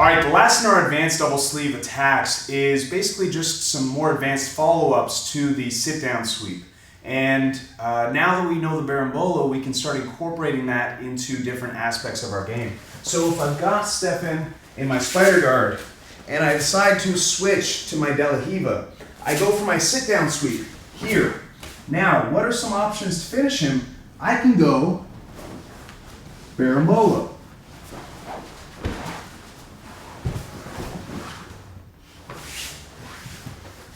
All right, the last in our advanced double sleeve attacks is basically just some more advanced follow-ups to the sit-down sweep. And now that we know the Berimbolo, we can start incorporating that into different aspects of our game. So if I've got Stefan in my spider guard and I decide to switch to my De La Riva, I go for my sit-down sweep here. Now, what are some options to finish him? I can go Berimbolo.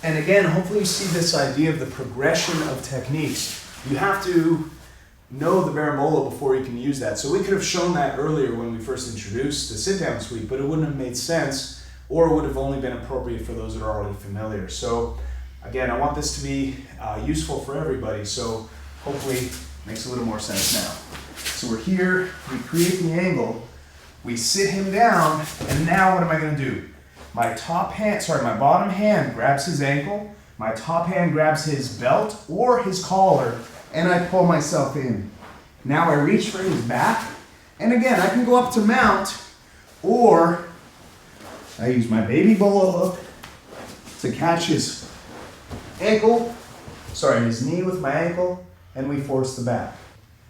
And again, hopefully you see this idea of the progression of techniques. You have to know the Berimbolo before you can use that. So we could have shown that earlier when we first introduced the sit-down sweep, but it wouldn't have made sense, or it would have only been appropriate for those that are already familiar. So again, I want this to be useful for everybody, so hopefully it makes a little more sense now. So we're here, we create the angle, we sit him down, and now what am I going to do? My bottom hand grabs his ankle, my top hand grabs his belt or his collar, and I pull myself in. Now I reach for his back, and again, I can go up to mount, or I use my baby bolo hook to catch his knee with my ankle, and we force the back.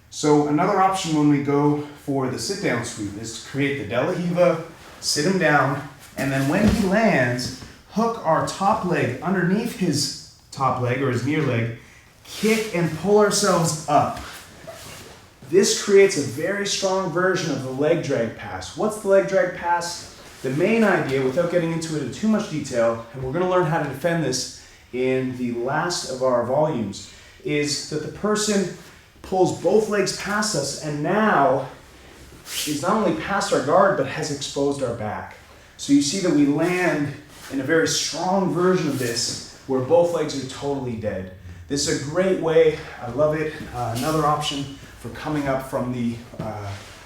So another option when we go for the sit-down sweep is to create the De La Riva, sit him down, and then when he lands, hook our top leg underneath his top leg or his near leg, kick and pull ourselves up. This creates a very strong version of the leg drag pass. What's the leg drag pass? The main idea, without getting into it in too much detail, and we're going to learn how to defend this in the last of our volumes, is that the person pulls both legs past us and now is not only past our guard but has exposed our back. So you see that we land in a very strong version of this where both legs are totally dead. This is a great way, I love it. Another option for coming up from the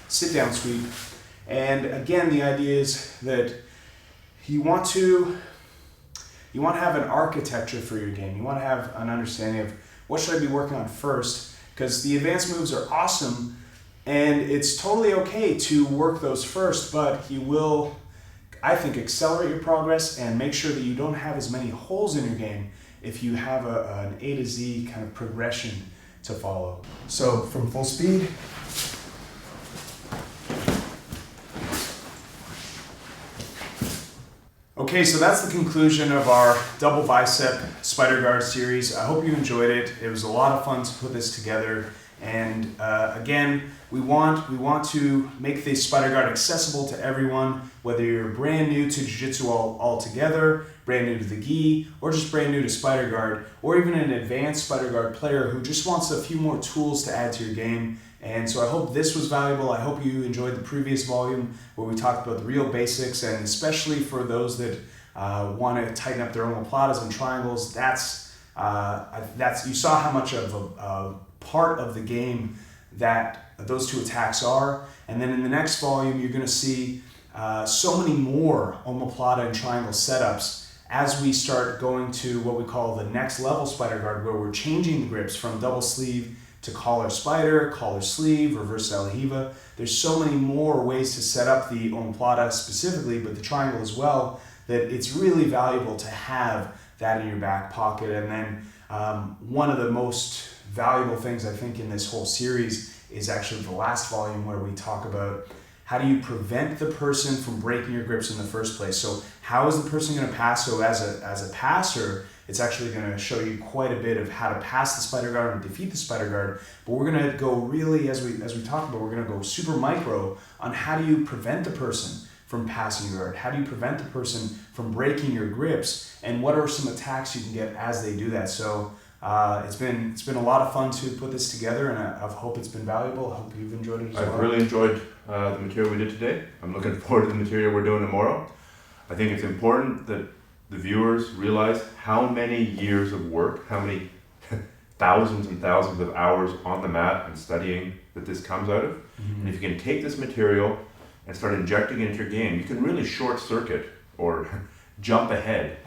sit-down sweep. And again, the idea is that you want to have an architecture for your game. You want to have an understanding of what should I be working on first, because the advanced moves are awesome and it's totally okay to work those first, but you will, I think, accelerate your progress and make sure that you don't have as many holes in your game if you have an A to Z kind of progression to follow. So from full speed. Okay, so that's the conclusion of our double bicep spider guard series. I hope you enjoyed it. It was a lot of fun to put this together. And again, we want to make the spider guard accessible to everyone, whether you're brand new to jiu-jitsu altogether, brand new to the gi, or just brand new to spider guard, or even an advanced spider guard player who just wants a few more tools to add to your game. And so I hope this was valuable. I hope you enjoyed the previous volume where we talked about the real basics, and especially for those that want to tighten up their omoplatas and triangles, that's you saw how much of a part of the game that those two attacks are. And then in the next volume, you're going to see so many more omoplata and triangle setups as we start going to what we call the next level spider guard, where we're changing the grips from double sleeve to collar spider, collar sleeve, reverse De La Riva. There's so many more ways to set up the omoplata specifically, but the triangle as well, that it's really valuable to have that in your back pocket. And then one of the most valuable things I think in this whole series is actually the last volume, where we talk about how do you prevent the person from breaking your grips in the first place. So how is the person going to pass? So as a passer, it's actually going to show you quite a bit of how to pass the spider guard and defeat the spider guard. But we're going to go really, as we talked about, we're going to go super micro on how do you prevent the person from passing your guard? How do you prevent the person from breaking your grips? And what are some attacks you can get as they do that? So it's been a lot of fun to put this together, and I hope it's been valuable. I hope you've enjoyed it as well. I've really enjoyed the material we did today. I'm looking forward to the material we're doing tomorrow. I think it's important that the viewers realize how many years of work, how many thousands and thousands of hours on the mat and studying that this comes out of. Mm-hmm. And if you can take this material and start injecting it into your game, you can really short circuit or jump ahead.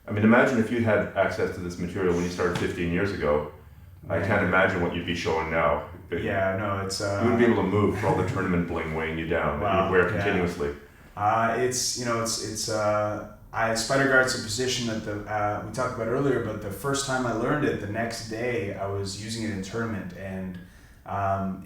I mean, imagine if you had access to this material when you started 15 years ago. I can't imagine what you'd be showing now. Yeah, no, it's... you wouldn't be able to move for all the tournament bling weighing you down that you wear continuously. Spider guard's a position that we talked about earlier, but the first time I learned it, the next day I was using it in tournament, and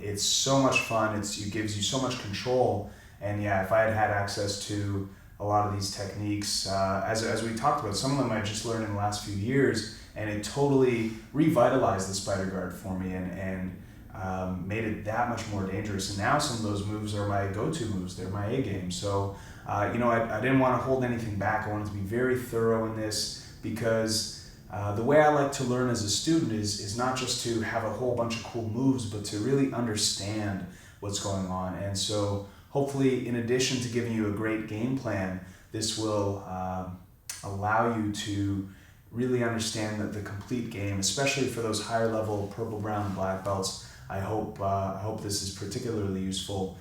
it's so much fun. It gives you so much control, and yeah, if I had had access to a lot of these techniques, as we talked about, some of them I just learned in the last few years, and it totally revitalized the spider guard for me, and made it that much more dangerous. And now some of those moves are my go-to moves. They're my A game. So, I didn't want to hold anything back. I wanted to be very thorough in this because the way I like to learn as a student is not just to have a whole bunch of cool moves, but to really understand what's going on. And so hopefully, in addition to giving you a great game plan, this will allow you to really understand the complete game, especially for those higher level purple, brown, and black belts. I hope this is particularly useful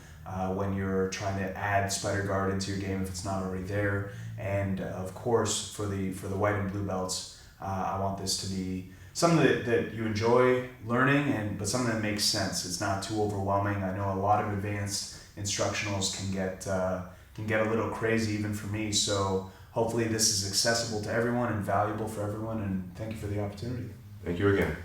when you're trying to add spider guard into your game if it's not already there. And of course, for the white and blue belts, I want this to be something that you enjoy learning, but something that makes sense. It's not too overwhelming. I know a lot of advanced instructionals can get a little crazy even for me. So hopefully this is accessible to everyone and valuable for everyone. And thank you for the opportunity. Thank you again.